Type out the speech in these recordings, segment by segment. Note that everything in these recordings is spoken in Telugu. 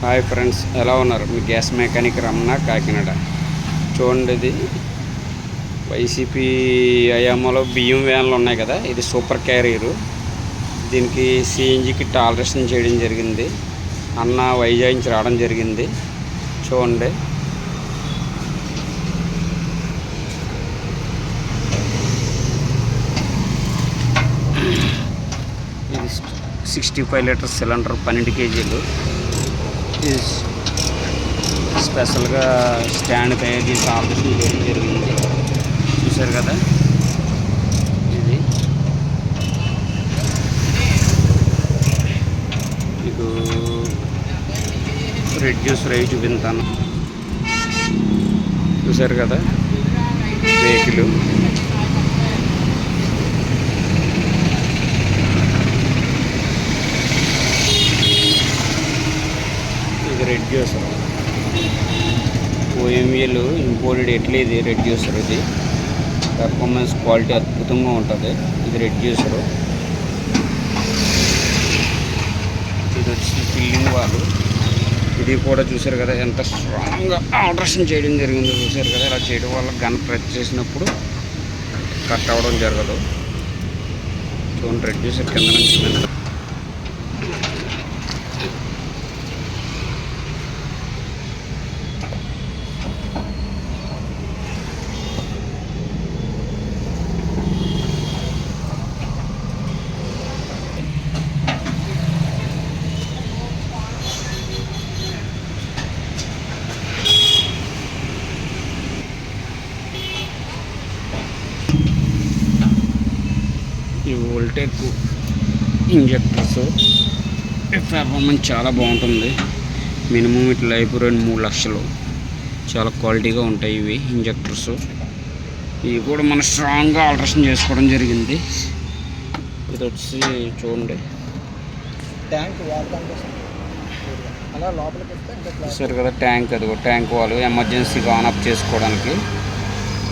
హాయ్ ఫ్రెండ్స్, ఎలా ఉన్నారు? మీ గ్యాస్ మెకానిక్ రమణ, కాకినాడ. చూడండి, ఇది వైసీపీ అయామలో బియ్యం వ్యాన్లు ఉన్నాయి కదా, ఇది సూపర్ క్యారియరు. దీనికి సిఎన్జి కిట్ ఆల్ట్రేషన్ చేయడం జరిగింది. అన్న వైజాగ్ నుంచి రావడం జరిగింది. చూడండి, ఇది 65 లీటర్స్ సిలిండర్, 12 కేజీలు. ఇది స్పెషల్గా స్టాండ్ తయారు చేసి ఆపరేషన్ చేయడం జరిగింది. చూశారు కదా, ఇది మీకు రెడ్యూస్ రైట్ చూపించాను. చూశారు కదా, వెహికల్ రెడ్యూసర్ ఓఎంఎల్ ఇంపోర్టెడ్ ఎట్లే. ఇది రెడ్యూసర్, ఇది పెర్ఫార్మెన్స్ క్వాలిటీ అద్భుతంగా ఉంటుంది. ఇది రెడ్యూసరు. ఇది వచ్చి ఫిల్లింగ్ వాళ్ళు. ఇది కూడా చూసారు కదా, ఎంత స్ట్రాంగ్గా ఆల్ట్రేషన్ చేయడం జరిగిందో. చూసారు కదా, ఇలా చేయడం వల్ల గన్ ప్రెస్ చేసినప్పుడు కట్ అవ్వడం జరగదు. చూడండి, రెడ్యూసర్ కింద నుంచి ఈ వోల్టేజ్ ఇంజెక్టర్స్ పెర్ఫార్మెన్స్ చాలా బాగుంటుంది. మినిమం ఇట్లా లైఫ్ 2-3 లక్షలు. చాలా క్వాలిటీగా ఉంటాయి ఇవి ఇంజెక్టర్స్. ఇవి కూడా మనం స్ట్రాంగ్గా ఆల్ట్రేషన్ చేసుకోవడం జరిగింది. ఇది వచ్చి చూడండి, ట్యాంక్ అలా లోపలికి చూసారు కదా, ట్యాంక్. అదిగో ట్యాంక్ వాళ్ళు ఎమర్జెన్సీగా ఆన్ ఆఫ్ చేసుకోవడానికి.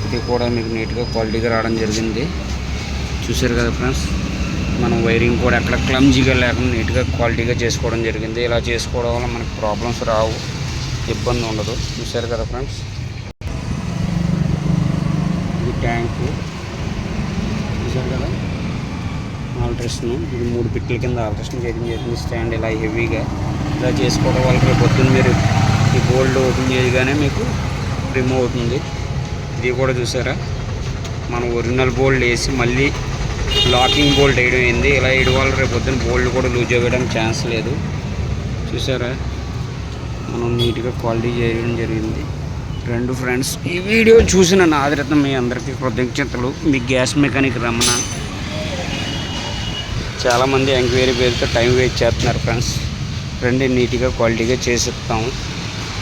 ఇది కూడా మీకు నీట్గా క్వాలిటీగా రావడం జరిగింది. చూసారు కదా ఫ్రెండ్స్, మనం వైరింగ్ కూడా ఎక్కడ క్లమ్జీగా లేకుండా నీట్గా క్వాలిటీగా చేసుకోవడం జరిగింది. ఇలా చేసుకోవడం వల్ల మనకు ప్రాబ్లమ్స్ రావు, ఇబ్బంది ఉండదు. చూసారు కదా ఫ్రెండ్స్, ఇది ట్యాంకు. చూసారు కదా ఆల్ట్రేషన్. ఇది 3 పిట్ల కింద ఆల్ట్రేషన్ చేయడం జరిగింది. స్టాండ్ ఇలా హెవీగా ఇలా చేసుకోవడం వల్ల రేపు పొద్దున్న మీరు ఈ బోల్డ్ ఓపెన్ చేయగానే మీకు రిమూవ్ అవుతుంది. ఇది కూడా చూసారా, మనం ఒరిజినల్ బోల్డ్ వేసి మళ్ళీ లాకింగ్ బోల్ట్ వేయడం అయింది. ఇలా వేయడం వల్ల రేపు పొద్దున్న బోల్డ్ కూడా లూజ్ అవ్వడానికి ఛాన్స్ లేదు. చూసారా, మనం నీట్గా క్వాలిటీ చేయడం జరిగింది. రెండు ఫ్రెండ్స్, ఈ వీడియో చూసిన నా ఆదరణ మీ అందరికీ కృతజ్ఞతలు. మీ గ్యాస్ మెకానిక్ రమణ. చాలామంది ఎంక్వైరీ పేరుతో టైం వేస్ట్ చేస్తున్నారు ఫ్రెండ్స్. రండి, నీట్గా క్వాలిటీగా చేసిస్తాము.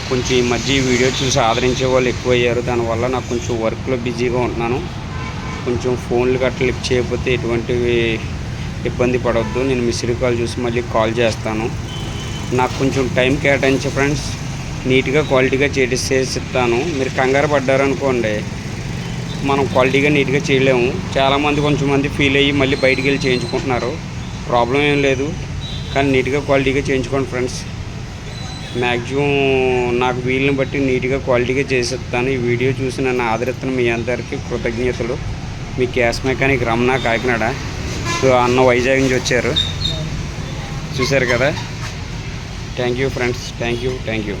కొంచెం ఈ మధ్య ఈ వీడియో చూసి ఆదరించే వాళ్ళు ఎక్కువయ్యారు. దానివల్ల నాకు కొంచెం వర్క్లో బిజీగా ఉంటున్నాను. కొంచెం ఫోన్లు గట్రా లిఫ్ట్ చేయకపోతే ఎటువంటి ఇబ్బంది పడవద్దు. నేను మిస్డ్ కాల్ చూసి మళ్ళీ కాల్ చేస్తాను. నాకు కొంచెం టైం కేటాయించి ఫ్రెండ్స్ నీట్గా క్వాలిటీగా చేసిస్తాను. మీరు కంగారు పడ్డారనుకోండి, మనం క్వాలిటీగా నీట్గా చేయలేము. చాలామంది కొంచెం ఫీల్ అయ్యి మళ్ళీ బయటికి వెళ్ళి చేయించుకుంటున్నారు. ప్రాబ్లం ఏం లేదు, కానీ నీట్గా క్వాలిటీగా చేయించుకోండి ఫ్రెండ్స్. మ్యాక్సిమం నాకు వీలుని బట్టి నీట్గా క్వాలిటీగా చేసిస్తాను. ఈ వీడియో చూసిన నా ఆదరణ మీ అందరికీ కృతజ్ఞతలు. మీ గ్యాస్ మెకానిక్ రమణ, కాకినాడ. అన్న వైజాగ్ నుంచి వచ్చారు. చూశారు కదా. Thank you friends, thank you.